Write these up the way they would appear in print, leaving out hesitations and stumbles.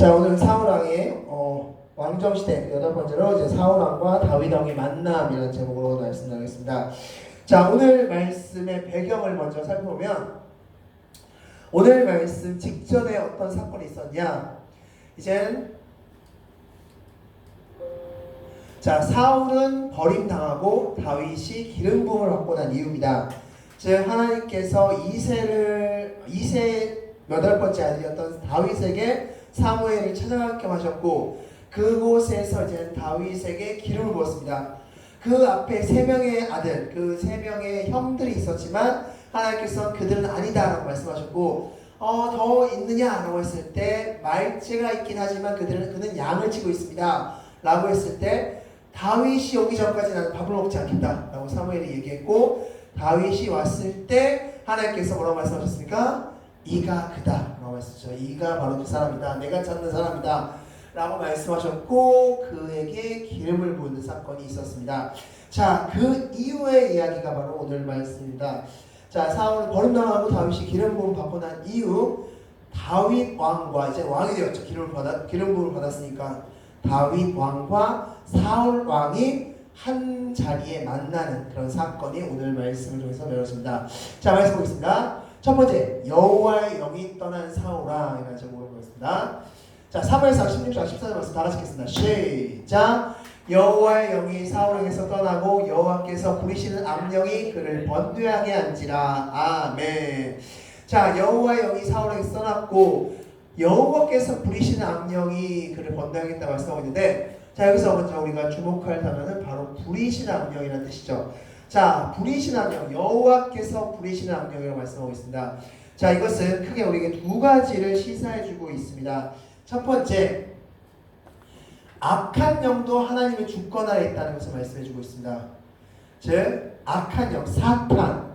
자, 오늘 사울왕의 왕정시대 여덟 번째로 이제 사울왕과 다윗왕의 만남이라는 제목으로 말씀 나누겠습니다. 자, 오늘 말씀의 배경을 먼저 살펴보면 오늘 말씀 직전에 어떤 사건이 있었냐? 이젠 자, 사울은 버림당하고 다윗이 기름 부음을 받고 난 이유입니다. 즉 하나님께서 이세 여덟 번째 아들이었던 다윗에게 사무엘을 찾아가게 하셨고 그곳에서 이제 다윗에게 기름을 부었습니다. 그 앞에 세 명의 아들, 그 세 명의 형들이 있었지만 하나님께서 그들은 아니다라고 말씀하셨고 더 있느냐라고 했을 때 말째가 있긴 하지만 그는 양을 치고 있습니다 라고 했을 때 다윗이 오기 전까지 나는 밥을 먹지 않겠다 라고 사무엘이 얘기했고 다윗이 왔을 때 하나님께서 뭐라고 말씀하셨습니까? 이가 그다 라고 말씀하셨죠. 이가 바로 그 사람이다, 내가 찾는 사람이다 라고 말씀하셨고 그에게 기름을 부은 사건이 있었습니다. 자, 그 이후의 이야기가 바로 오늘 말씀입니다. 자, 사울은 버림당하고 다윗이 기름 부음 받고 난 이후 다윗 왕과 이제 왕이 되었죠. 기름 부음을 받았으니까 다윗 왕과 사울 왕이 한 자리에 만나는 그런 사건이 오늘 말씀을 통해서 배웠습니다. 자, 말씀 보겠습니다. 첫 번째, 여호와의 영이 떠난 사울아 이라는 제목으로 보겠습니다. 자, 사무엘상 16장 14절 말씀 다 같이 읽겠습니다. 시작. 여호와의 영이 사울에게서 떠나고 여호와께서 부리시는 악령이 그를 번뇌하게 한지라. 아멘. 자, 여호와의 영이 사울에게서 떠났고 여호와께서 부리시는 악령이 그를 번뇌하겠다고 말씀하고 있는데, 자, 여기서 먼저 우리가 주목할 단어는 바로 부리시는 악령이라는 뜻이죠. 자, 부리시는 악령, 여호와께서 부리시는 악령이라고 말씀하고 있습니다. 자, 이것은 크게 우리에게 두 가지를 시사해주고 있습니다. 첫 번째, 악한 영도 하나님의 주권 아래 있다는 것을 말씀해주고 있습니다. 즉, 악한 영, 사탄,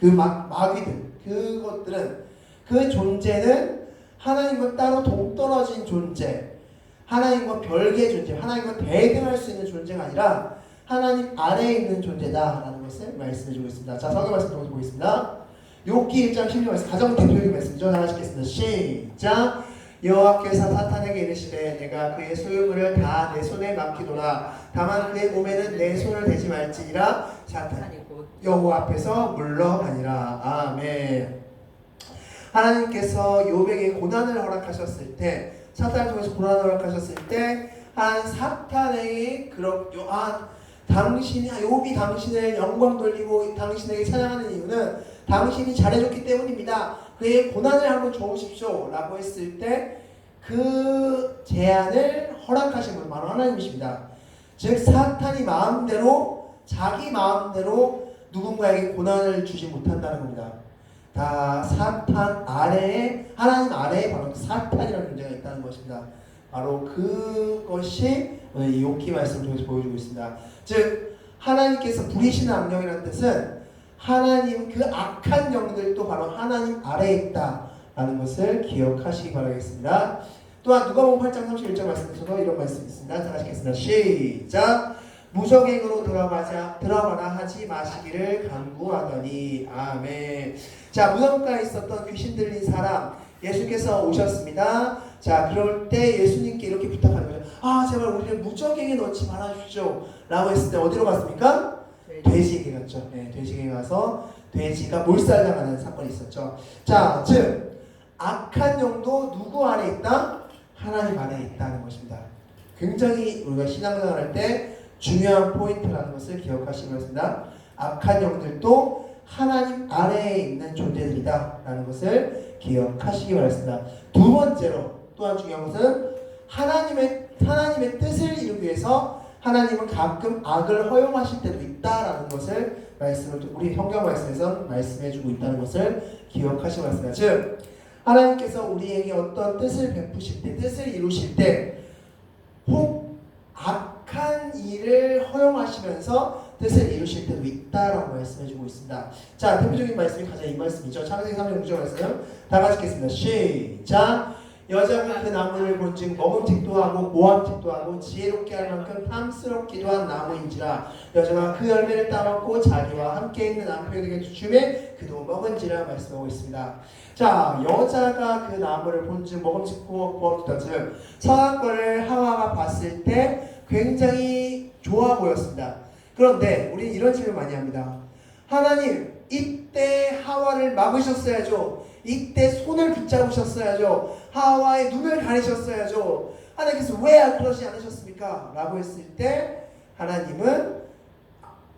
그 마귀들, 그것들은 그 존재는 하나님과 따로 동떨어진 존재, 하나님과 별개의 존재, 하나님과 대등할 수 있는 존재가 아니라 하나님 아래에 있는 존재다라는 것을 말씀해주고 있습니다. 자, 성경 말씀 좀 보겠습니다. 욥기 1장 16절 말씀, 가장 대표적인 말씀이죠. 다 같이 읽겠습니다. 시작. 여호와께서 사탄에게 이르시되 내가 그의 소유물을 다 내 손에 맡기노라. 다만 그의 몸에는 내 손을 대지 말지니라. 사탄이 곧 여호와 앞에서 물러가니라. 아멘. 하나님께서 욥에게 고난을 허락하셨을 때, 사탄을 통해서 고난을 허락하셨을 때 한 사탄에게 욥이 당신의 영광 돌리고 당신에게 찬양하는 이유는 당신이 잘해줬기 때문입니다. 그의 고난을 한번 줘보십시오 라고 했을 때 그 제안을 허락하신 분 바로 하나님이십니다. 즉 사탄이 자기 마음대로 누군가에게 고난을 주지 못한다는 겁니다. 다 사탄 아래에, 하나님 아래에 바로 사탄이라는 존재가 있다는 것입니다. 바로 그것이 오늘 이 욥기 말씀을 통해서 보여주고 있습니다. 즉 하나님께서 부리시는 악령이라는 뜻은 하나님 그 악한 영들도 바로 하나님 아래에 있다라는 것을 기억하시기 바라겠습니다. 또한 누가복음 8장 31절 말씀에서도 이런 말씀이 있습니다. 다 같이 읽겠습니다. 시작. 무적행으로 들어가나 하지 마시기를 간구하더니. 아멘. 자, 무덤가에 있었던 귀신 들린 사람, 예수께서 오셨습니다. 자, 그럴 때 예수님께 이렇게 부탁하는 거죠. 제발 우리를 무적행에 넣지 말아주십시오 라고 했을 때 어디로 갔습니까? 돼지에게 갔죠. 네, 돼지에게 가서 돼지가 몰살당하는 사건이 있었죠. 자, 즉 악한 영도 누구 아래 있다? 하나님 아래 있다는 것입니다. 굉장히 우리가 신앙생활 할 때 중요한 포인트라는 것을 기억하시기 바랍니다. 악한 영들도 하나님 아래에 있는 존재들이다 라는 것을 기억하시기 바랍니다. 두 번째로 또한 중요한 것은 하나님의 뜻을 이루기 위해서 하나님은 가끔 악을 허용하실 때도 있다라는 것을 우리 성경 말씀에서 말씀해주고 있다는 것을 기억하시기 바랍니다. 즉 하나님께서 우리에게 어떤 뜻을 베푸실 때, 뜻을 이루실 때 혹 악한 일을 허용하시면서 뜻을 이루실 때도 있다라고 말씀해주고 있습니다. 자, 대표적인 말씀이 가장 이 말씀이죠. 창세기 3장 9절 말씀 다 같이 읽겠습니다. 시작. 여자가 그 나무를 본즉 먹음직도 하고 모함직도 하고 지혜롭게 할 만큼 탐스럽기도 한 나무인지라 여자가 그 열매를 따먹고 자기와 함께 있는 남편에게 주춤에 그도 먹은지라 말씀하고 있습니다. 자, 여자가 그 나무를 본즉 먹음직고 모함직도 즉 선악과를 하와가 봤을 때 굉장히 좋아 보였습니다. 그런데 우리는 이런 질문 많이 합니다. 하나님, 이때 하와를 막으셨어야죠. 이때 손을 붙잡으셨어야죠. 하와의 눈을 가리셨어야죠. 하나님께서 왜 그러지 않으셨습니까? 라고 했을 때 하나님은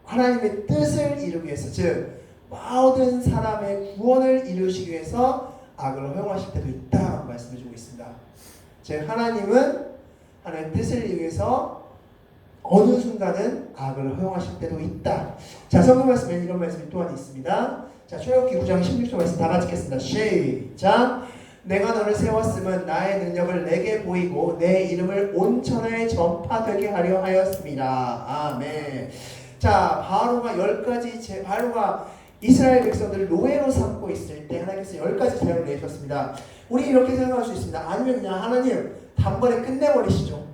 하나님의 뜻을 이루기 위해서, 즉 모든 사람의 구원을 이루시기 위해서 악을 허용하실 때도 있다라고 말씀해 주고 있습니다. 즉 하나님은 하나님의 뜻을 이루기 위해서 어느 순간은 악을 허용하실 때도 있다. 자, 성경 말씀에 이런 말씀이 또한 있습니다. 자, 출애굽기 9장 16절 말씀 다 같이 읽겠습니다. 시작. 내가 너를 세웠음은 나의 능력을 내게 보이고 내 이름을 온 천하에 전파되게 하려 하였습니다. 아멘. 자, 바로가 이스라엘 백성들을 노예로 삼고 있을 때 하나님께서 10가지 재앙을 내셨습니다. 우리 이렇게 생각할 수 있습니다. 아니면 그냥 하나님 단번에 끝내버리시죠.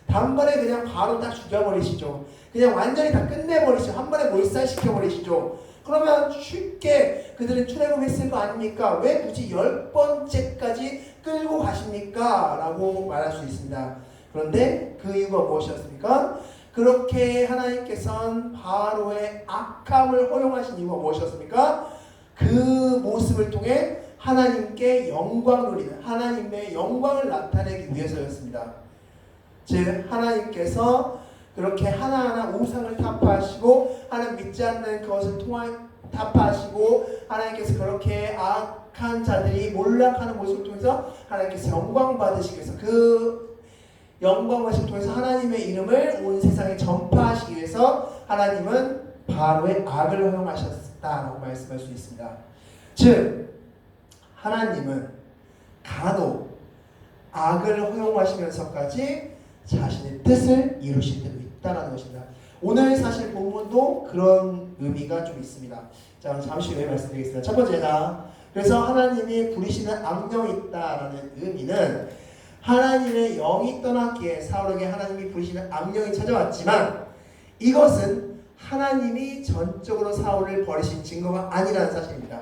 단번에 그냥 바로 딱 죽여버리시죠. 그냥 완전히 다 끝내버리시죠. 한 번에 몰살시켜버리시죠. 그러면 쉽게 그들은 출애굽했을 거 아닙니까? 왜 굳이 10번째까지 끌고 가십니까? 라고 말할 수 있습니다. 그런데 그 이유가 무엇이었습니까? 그렇게 하나님께서는 바로의 악함을 허용하신 이유가 무엇이었습니까? 그 모습을 통해 하나님께 영광을 누리는 하나님의 영광을 나타내기 위해서였습니다. 즉 하나님께서 그렇게 하나하나 우상을 타파하시고 하나님 믿지 않는 것을 타파하시고 하나님께서 그렇게 악한 자들이 몰락하는 모습을 통해서 하나님께서 영광 받으시기 위해서 그 영광 받으시기 통해서 하나님의 이름을 온 세상에 전파하시기 위해서 하나님은 바로의 악을 허용하셨다라고 말씀할 수 있습니다. 즉 하나님은 간혹 악을 허용하시면서까지 자신의 뜻을 이루실 때도 있다라는 것입니다. 오늘 사실 본문도 그런 의미가 좀 있습니다. 자, 잠시 후에 말씀드리겠습니다. 첫 번째가 그래서 하나님이 부리시는 악령이 있다라는 의미는 하나님의 영이 떠났기에 사울에게 하나님이 부리시는 악령이 찾아왔지만 이것은 하나님이 전적으로 사울을 버리신 증거가 아니라는 사실입니다.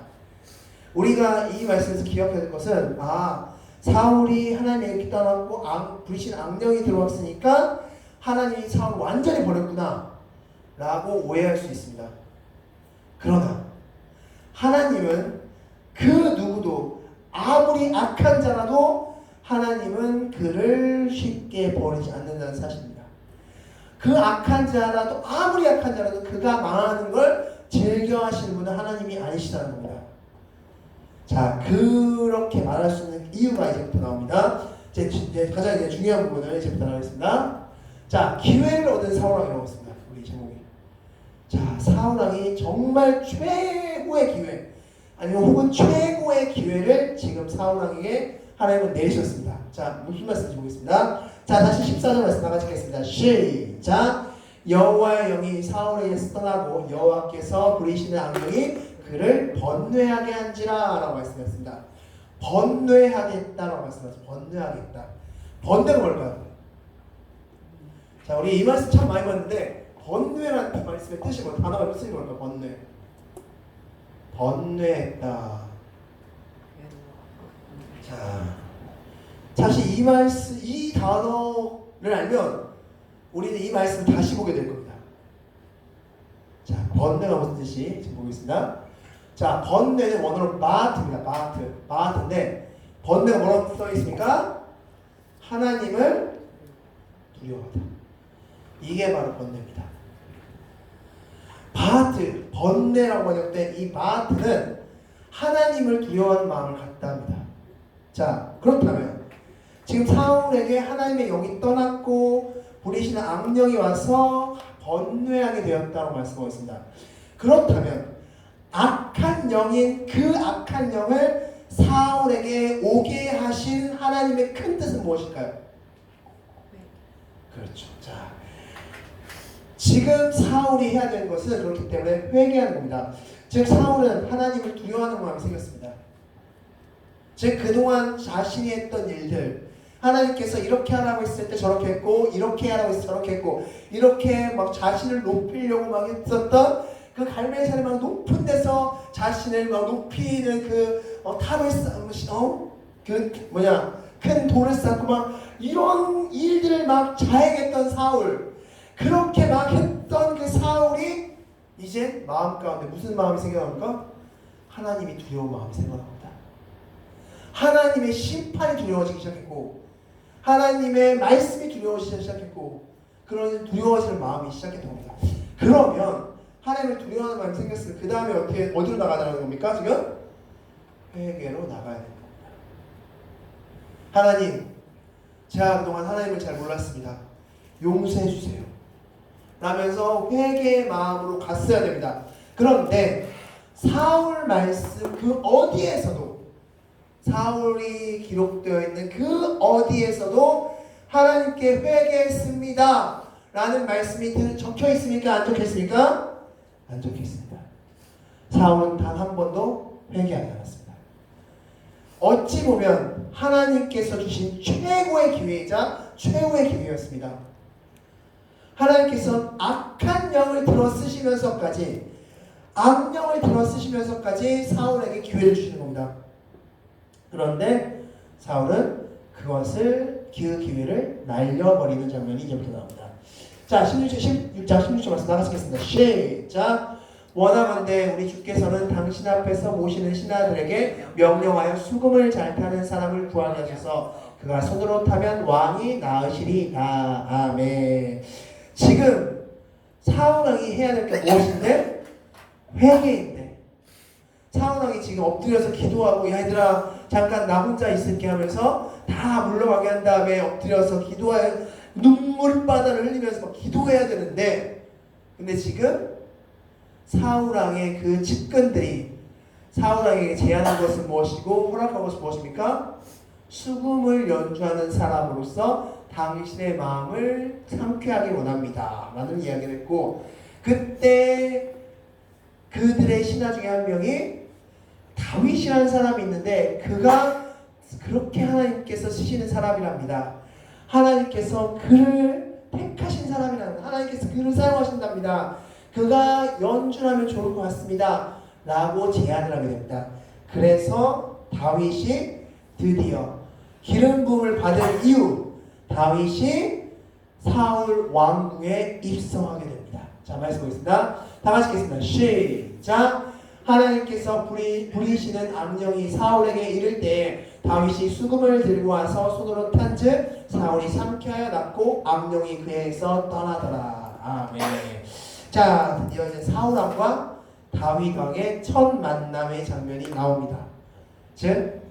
우리가 이 말씀에서 기억해야 될 것은 사울이 하나님에게 떠났고 부리신 악령이 들어왔으니까 하나님이 사울을 완전히 버렸구나 라고 오해할 수 있습니다. 그러나 하나님은 그 누구도 아무리 악한 자라도 하나님은 그를 쉽게 버리지 않는다는 사실입니다. 그 악한 자라도 아무리 악한 자라도 그가 망하는 걸 즐겨하시는 분은 하나님이 아니시다는 겁니다. 자, 그렇게 말할 수 있는 이유가 이제부터 나옵니다. 이제 가장 중요한 부분을 이제부터 나가겠습니다. 자, 기회를 얻은 사울왕이라고 했습니다. 우리 제목이. 자, 사울왕이 정말 최고의 기회, 아니면 혹은 최고의 기회를 지금 사울왕에게 하나님은 내리셨습니다. 자, 무슨 말씀인지 보겠습니다. 자, 다시 14절 말씀 다 같이 읽겠습니다. 시작. 여호와의 영이 사울에게서 떠나고 여호와께서 부리시는 악령이 그를 번뇌하게 한지라 라고 말씀했습니다. 번뇌하겠다라고 말씀하셨습니다. 번뇌하겠다. 번뇌가 뭘까요? 자, 우리 이 말씀 참 많이 봤는데 번뇌라는 말씀의 뜻이 뭐 단어가 뜻이 뭘까요? 번뇌. 번뇌했다. 자, 사실 이 말씀, 이 단어를 알면 우리는 이 말씀을 다시 보게 될 겁니다. 자, 번뇌가 무슨 뜻이 지금 보겠습니다. 자, 번뇌는 원어로 마트입니다. 마트인데 번뇌가 뭐라고 써 있습니까? 하나님을 두려워하다. 이게 바로 번뇌입니다. 번뇌라고 번역된 이 마트는 하나님을 두려워하는 마음을 갖다 합니다. 자, 그렇다면 지금 사울에게 하나님의 영이 떠났고 부리시는 악령이 와서 번뇌하게 되었다고 말씀하고 있습니다. 그렇다면 악한 영인 그 악한 영을 사울에게 오게 하신 하나님의 큰 뜻은 무엇일까요? 그렇죠. 자, 지금 사울이 해야 되는 것은 그렇기 때문에 회개하는 겁니다. 즉 사울은 하나님을 두려워하는 마음이 생겼습니다. 즉 그동안 자신이 했던 일들, 하나님께서 이렇게 하라고 했을 때 저렇게 했고, 이렇게 하라고 했을 때 저렇게 했고, 이렇게 막 자신을 높이려고 막 했었던 그 갈멜산의 막 높은 데서 자신을 막 높이는 그 탑을 큰 돌을 쌓고 막 이런 일들을 막 자행했던 사울, 그렇게 막 했던 그 사울이 이제 마음 가운데 무슨 마음이 생겨납니까? 하나님이 두려운 마음이 생겨납니다. 하나님의 심판이 두려워지기 시작했고, 하나님의 말씀이 두려워지기 시작했고, 그런 두려워지는 마음이 시작했던 겁니다. 그러면 하나님을 두려워하는 마음이 생겼으면 그 다음에 어디로 나가자는 겁니까? 지금 회개로 나가야 됩니다. 하나님, 제가 그동안 하나님을 잘 몰랐습니다. 용서해 주세요. 라면서 회개의 마음으로 갔어야 됩니다. 그런데 사울 말씀 그 어디에서도, 사울이 기록되어 있는 그 어디에서도 하나님께 회개했습니다 라는 말씀이 적혀 있습니까? 안 적혀 있습니까? 안 적혀 있습니다. 사울은 단 한 번도 회개하지 않았습니다. 어찌 보면 하나님께서 주신 최고의 기회이자 최후의 기회였습니다. 하나님께서 악한 영을 들어 쓰시면서까지, 악령을 들어 쓰시면서까지 사울에게 기회를 주시는 겁니다. 그런데 사울은 그 기회를 날려버리는 장면이 이제부터 나옵니다. 자, 16장 16절 말씀 나가시겠습니다. 시작. 원하건대 우리 주께서는 당신 앞에서 모시는 신하들에게 명령하여 수금을 잘 타는 사람을 구하게 하셔서 그가 손으로 타면 왕이 나으시리다. 아멘. 지금 사울왕이 해야 될 게 무엇인데? 회개인데, 사울왕이 지금 엎드려서 기도하고, 야 얘들아 잠깐 나 혼자 있을게 하면서 다 물러가게 한 다음에 엎드려서 기도해, 눈물바다를 흘리면서 막 기도해야 되는데, 근데 지금 사울왕의 그 측근들이 사울왕에게 제안한 것은 무엇이고 허락한 것은 무엇입니까? 수금을 연주하는 사람으로서 당신의 마음을 상쾌하게 원합니다 라는 이야기를 했고, 그때 그들의 신하 중에 한 명이 다윗이라는 사람이 있는데, 그가 그렇게 하나님께서 쓰시는 사람이랍니다. 하나님께서 그를 택하신 사람이랍니다. 하나님께서 그를 사용하신답니다. 그가 연주하면 좋을 것 같습니다 라고 제안을 하게 됩니다. 그래서 다윗이 드디어 기름 부음을 받은 이후 다윗이 사울 왕궁에 입성하게 됩니다. 자, 말씀 보겠습니다. 다 같이 읽겠습니다. 시작. 하나님께서 부리시는 악령이 사울에게 이를 때 다윗이 수금을 들고 와서 손으로 탄즉 사울이 상쾌하여 낫고 악령이 그에게서 떠나더라. 아멘. 자, 드디어 이제 사울 왕과 다윗 왕의 첫 만남의 장면이 나옵니다. 즉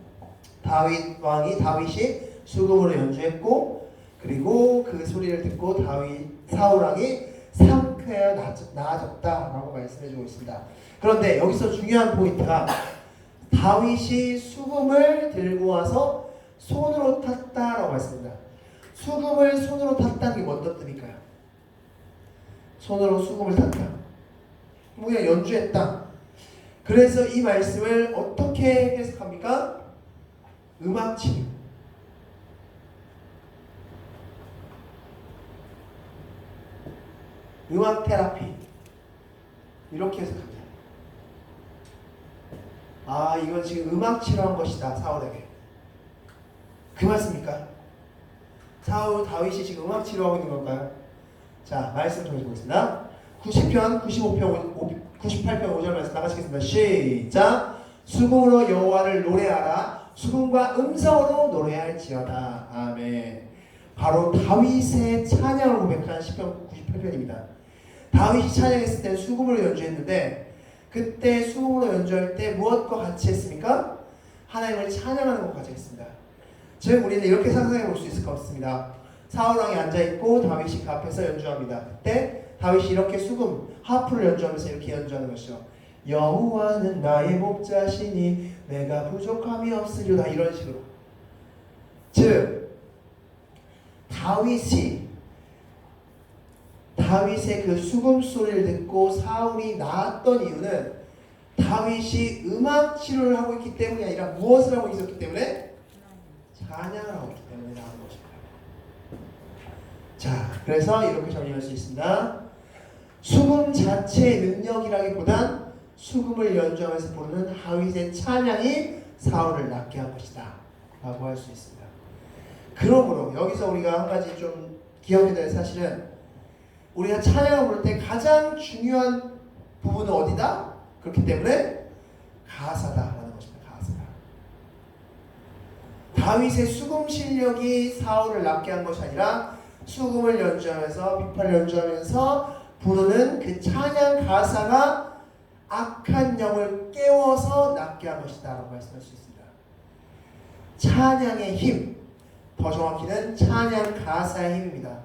다윗이 수금으로 연주했고, 그리고 그 소리를 듣고 사울 왕이 상쾌하여 나아졌다라고 말씀해주고 있습니다. 그런데 여기서 중요한 포인트가 다윗이 수금을 들고 와서 손으로 탔다라고 했습니다. 수금을 손으로 탔다는 게 어떤 뜻일까요? 손으로 수금을 탔다. 그냥 연주했다. 그래서 이 말씀을 어떻게 해석합니까? 음악 치료. 음악 테라피. 이렇게 해석합니다. 아, 이건 지금 음악 치료한 것이다, 사울에게. 그 말씀입니까? 다윗이 지금 음악 치료하고 있는 건가요? 자, 말씀 통해서 보겠습니다. 90편, 98편 5절 말씀 나가시겠습니다. 시작. 수금으로 여호와를 노래하라. 수금과 음성으로 노래할지어다. 아멘. 바로 다윗의 찬양을 고백한 시편 98편입니다. 다윗이 찬양했을 때 수금으로 연주했는데, 그때 수금으로 연주할 때 무엇과 같이 했습니까? 하나님을 찬양하는 것과 같이 했습니다. 즉 우리는 이렇게 상상해 볼 수 있을 것 같습니다. 사울왕이 앉아있고 다윗이 그 앞에서 연주합니다. 그때 다윗이 이렇게 수금, 하프를 연주하면서 이렇게 연주하는 것이죠. 여호와는 나의 목자시니 내가 부족함이 없으리로다. 이런 식으로. 즉 다윗의 그 수금 소리를 듣고 사울이 나았던 이유는 다윗이 음악 치료를 하고 있기 때문이 아니라 무엇을 하고 있었기 때문에? 찬양을 하고 있기 때문에 나오는 것입니다. 자, 그래서 이렇게 정리할 수 있습니다. 수금 자체의 능력이라기보단 수금을 연주하면서 부르는 다윗의 찬양이 사울을 낫게 한 것이다 라고 할 수 있습니다. 그러므로 여기서 우리가 한 가지 좀 기억해야 될 사실은, 우리가 찬양을 부를 때 가장 중요한 부분은 어디다? 그렇기 때문에 가사다라는 것입니다. 가사다. 다윗의 수금 실력이 사울을 낫게 한 것이 아니라 수금을 연주하면서 비파를 연주하면서 부르는 그 찬양 가사가 악한 영을 깨워서 낫게 한 것이다 라고 말씀할 수 있습니다. 찬양의 힘, 더 정확히는 찬양 가사의 힘입니다.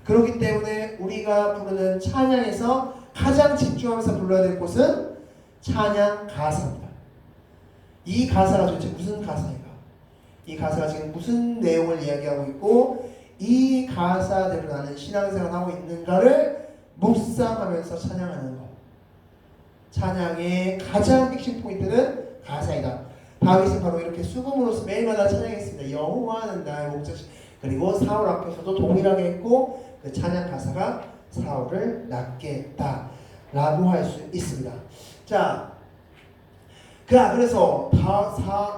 그렇기 때문에 우리가 부르는 찬양에서 가장 집중하면서 불러야 될 곳은 찬양 가사입니다. 이 가사가 도대체 무슨 가사인가? 이 가사가 지금 무슨 내용을 이야기하고 있고 이 가사대로 나는 신앙생활을 하고 있는가를 묵상하면서 찬양하는 것. 찬양의 가장 핵심 포인트는 가사이다. 다윗은 바로 이렇게 수금으로서 매일마다 찬양했습니다. 여호와는 나의 목자시. 그리고 사울 앞에서도 동일하게 했고 그 찬양 가사가 사울을 낫게 했다 라고 할 수 있습니다. 자, 그래서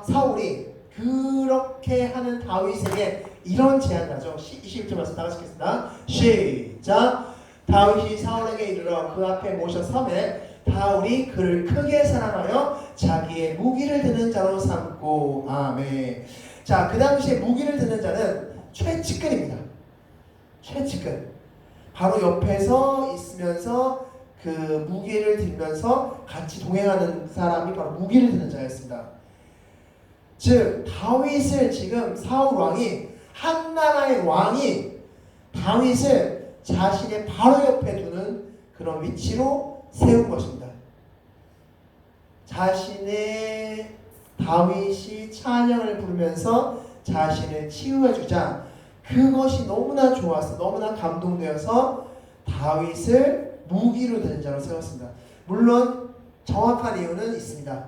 사울이 그렇게 하는 다윗에게 이런 제안을 하죠. 21절 말씀 다 같이 읽겠습니다. 시작. 다윗이 사울에게 이르러 그 앞에 모셔 서매 사울이 그를 크게 사랑하여 자기의 무기를 드는 자로 삼고. 아멘. 자, 그 당시에 무기를 드는 자는 최측근입니다. 최측근. 바로 옆에서 있으면서 그 무기를 들면서 같이 동행하는 사람이 바로 무기를 드는 자였습니다. 즉 다윗을 지금 사울 왕이, 한 나라의 왕이 다윗을 자신의 바로 옆에 두는 그런 위치로 세운 것입니다. 자신의 다윗이 찬양을 부르면서 자신을 치유해주자 그것이 너무나 좋아서 너무나 감동되어서 다윗을 무기로 드는 자로 세웠습니다. 물론 정확한 이유는 있습니다.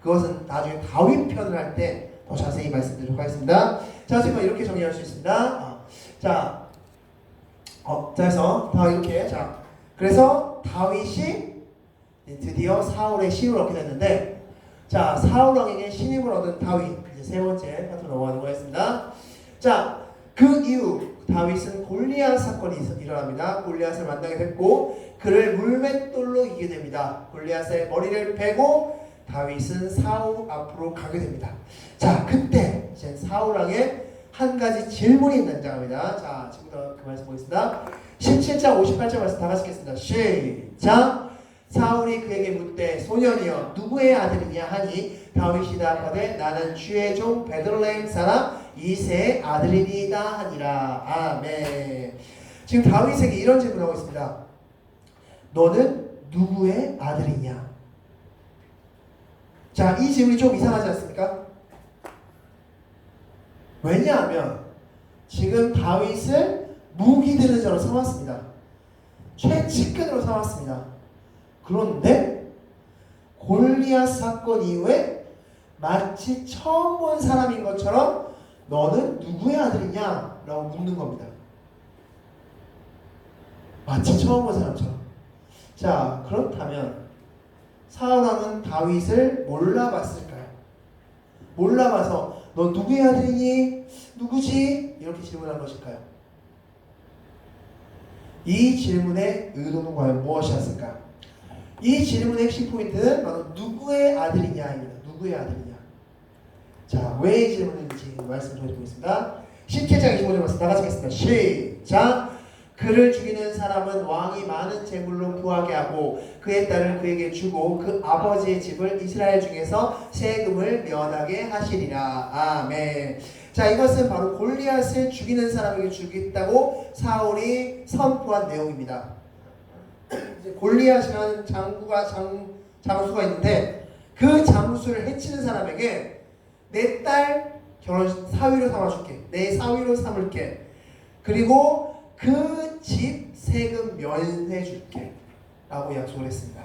그것은 나중에 다윗 편을 할 때 더 자세히 말씀드리도록 하겠습니다. 자, 지금 이렇게 정리할 수 있습니다. 그래서 그래서 다윗이 드디어 사울의 신임을 얻게 됐는데, 자, 사울 왕에게 신임을 얻은 다윗, 이제 세 번째 파트 넘어가는 거였습니다. 자, 그 이후 다윗은 골리앗 사건이 일어납니다. 골리앗을 만나게 됐고 그를 물맷돌로 이기게 됩니다. 골리앗의 머리를 베고 다윗은 사울 앞으로 가게 됩니다. 자, 그때 이제 사울 왕의 한 가지 질문이 등장합니다. 자, 지금부터 그 말씀 보겠습니다. 17장 58절 말씀 다 같이 읽겠습니다. 시작. 사울이 그에게 묻되 소년이여 누구의 아들이냐 하니 다윗이 대답하되 나는 주의 종 베들레헴 사람 이새의 아들이니이다 하니라. 아멘. 지금 다윗에게 이런 질문을 하고 있습니다. 너는 누구의 아들이냐? 자, 이 질문이 좀 이상하지 않습니까? 왜냐하면 지금 다윗을 무기 드는 자로 삼았습니다. 최측근으로 삼았습니다. 그런데 골리앗 사건 이후에 마치 처음 본 사람인 것처럼 너는 누구의 아들이냐? 라고 묻는 겁니다. 마치 처음 본 사람처럼. 자, 그렇다면 사울 왕은 다윗을 몰라봤을까요? 몰라봐서 너 누구의 아들이니? 누구지? 이렇게 질문한 것일까요? 이 질문의 의도는 과연 무엇이었을까? 이 질문의 핵심 포인트는 바로 누구의 아들이냐입니다. 누구의 아들이냐? 자, 왜 이 질문인지 말씀드리겠습니다. 17장 25절 말씀 다 같이 읽겠습니다. 시작. 그를 죽이는 사람은 왕이 많은 재물로 부하게 하고 그의 딸을 그에게 주고 그 아버지의 집을 이스라엘 중에서 세금을 면하게 하시리라. 아멘. 자, 이것은 바로 골리앗을 죽이는 사람에게 주겠다고 사울이 선포한 내용입니다. 골리앗이라는 장수가 있는데 그 장수를 해치는 사람에게 내 딸 결혼식 사위로 삼아줄게. 내 사위로 삼을게. 그리고 그 집 세금 면해줄게 라고 약속을 했습니다.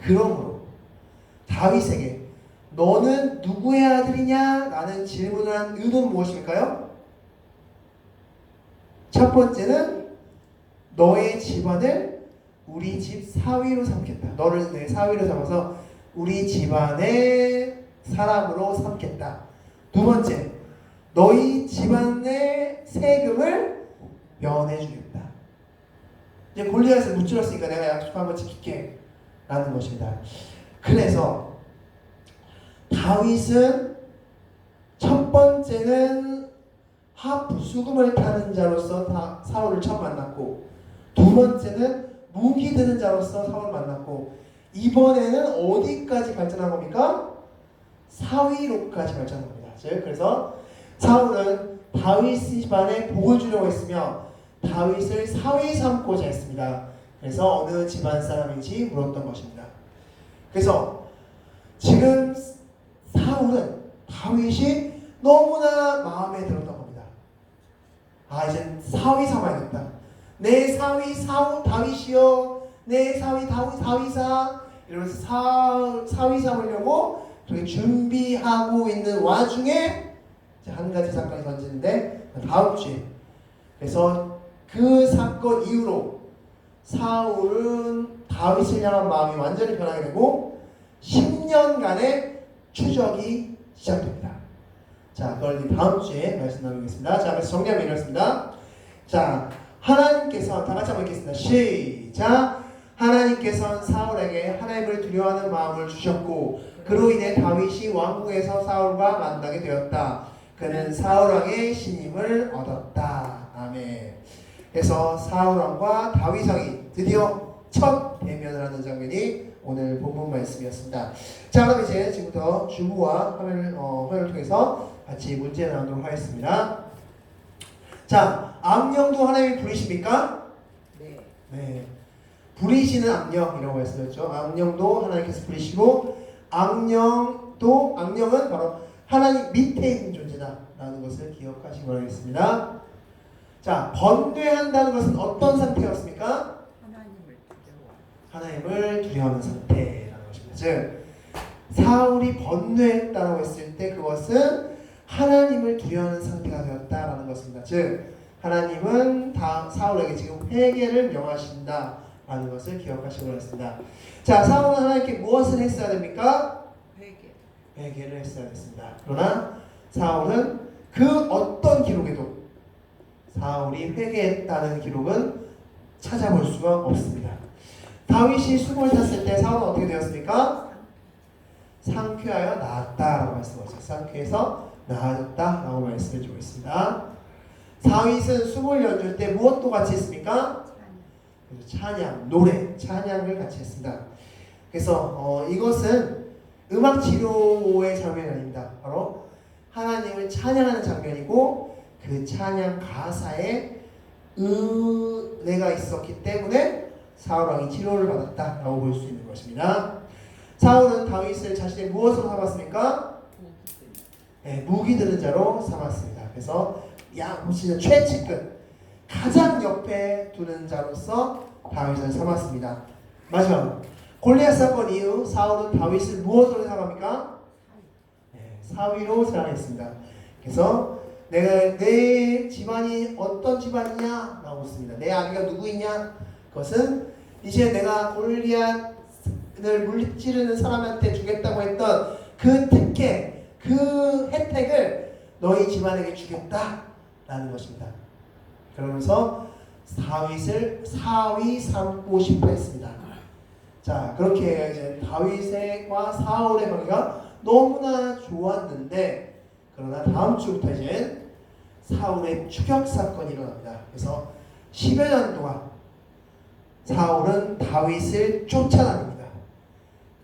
그러므로 다윗에게 너는 누구의 아들이냐? 라는 질문을 한 의도는 무엇일까요? 첫 번째는 너의 집안을 우리 집 사위로 삼겠다. 너를 내 사위로 삼아서 우리 집안의 사람으로 삼겠다. 두 번째, 너희 집안의 세금을 면해주겠다. 이제 골리앗을 무찔렀으니까 내가 약속한 거 지킬게 라는 것입니다. 그래서 다윗은 첫 번째는 수금을 타는 자로서 사울을 처음 만났고, 두 번째는 무기 드는 자로서 사울을 만났고, 이번에는 어디까지 발전한 겁니까? 사위로까지 발전한 겁니다. 그래서 사울은 다윗 집안에 복을 주려고 했으며 다윗을 사위 삼고자 했습니다. 그래서 어느 집안 사람인지 물었던 것입니다. 그래서 지금 사울은 다윗이 너무나 마음에 들었던 겁니다. 이제 사위 삼아야겠다. 내 사위 다윗이요, 내 사위 다윗사 이러면서 사위 삼으려고 그렇게 준비하고 있는 와중에 한 가지 사건이 던지는데 다음 주에, 그래서 그 사건 이후로 사울은 다윗을 향한 마음이 완전히 변하게 되고 10년간의 추적이 시작됩니다. 자, 그걸 다음 주에 말씀 나누겠습니다. 자, 그래서 정리하면 이렇습니다. 자, 하나님께서 다 같이 한번 읽겠습니다. 시작. 하나님께서는 사울에게 하나님을 두려워하는 마음을 주셨고 그로 인해 다윗이 왕궁에서 사울과 만나게 되었다. 그는 사울 왕의 신임을 얻었다. 아멘. 그래서 사울 왕과 다윗 왕이 드디어 첫 대면을 하는 장면이 오늘 본문 말씀이었습니다. 자, 그럼 이제 지금부터 주부와 화면을 통해서 같이 문제 나누도록 하겠습니다. 자, 악령도 하나님이 부리십니까? 네. 부리시는 악령이라고 말씀드렸죠. 악령도 하나님께서 부리시고 악령은 바로 하나님 밑에 있는 존재다라는 것을 기억하시기 바라겠습니다. 자, 번뇌한다는 것은 어떤 상태였습니까? 하나님을 두려워하는 상태라는 것입니다. 즉, 사울이 번뇌했다라고 했을 때 그것은 하나님을 두려워하는 상태가 되었다라는 것입니다. 즉, 하나님은 사울에게 지금 회개를 명하신다라는 것을 기억하시기 바랍니다. 자, 사울은 하나님께 무엇을 했어야 됩니까? 회개를 했어야 됐습니다. 그러나 사울은 그 어떤 기록에도 사울이 회개했다는 기록은 찾아볼 수가 없습니다. 다윗이 수금을 탔을 때 사울은 어떻게 되었습니까? 상쾌하여 나았다라고 말씀하셨어요. 상쾌해서 나아졌다라고 말씀해 주고 있습니다. 다윗은 수금을 연주할 때 무엇도 같이 했습니까? 찬양, 노래, 찬양을 같이 했습니다. 그래서 이것은 음악 치료의 장면이 아닙니다. 바로 하나님을 찬양하는 장면이고 그 찬양 가사에 은혜가 있었기 때문에 사울 왕이 치료를 받았다라고 볼 수 있는 것입니다. 사울은 다윗을 자신의 무엇으로 삼았습니까? 네, 무기 드는 자로 삼았습니다. 그래서 진짜 최측근, 가장 옆에 두는 자로서 다윗을 삼았습니다. 마지막, 골리앗 사건 이후 사울은 다윗을 무엇으로 생각합니까? 네, 사위로 생각했습니다. 그래서 내 집안이 어떤 집안이냐? 라고 묻습니다. 내 아비가 누구이냐? 그것은 이제 내가 골리앗을 물리치르는 사람한테 주겠다고 했던 그 특혜, 그 혜택을 너희 집안에게 주겠다라는 것입니다. 그러면서 다윗을 사위 삼고 싶어 했습니다. 자, 그렇게 이제 다윗과 사울의 관계가 너무나 좋았는데, 그러나 다음 주부터 이제 사울의 추격 사건이 일어납니다. 그래서 10여 년 동안 사울은 다윗을 쫓아다닙니다.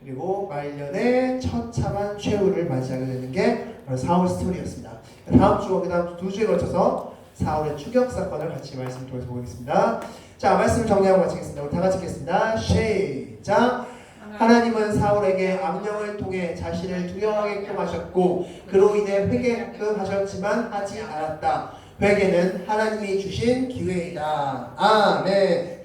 그리고 말년에 처참한 최후를 맞이하게 되는 게 바로 사울 스토리였습니다. 다음 주와 그 다음 두 주에 걸쳐서 사울의 추격 사건을 같이 말씀 통해서 보겠습니다. 자, 말씀을 정리하고 마치겠습니다. 우리 다 같이 읽겠습니다. 시작. 하나님은 사울에게 악령을 통해 자신을 두려워하게끔 하셨고 그로 인해 회개하게끔 하셨지만 하지 않았다. 회개는 하나님이 주신 기회이다. 아멘.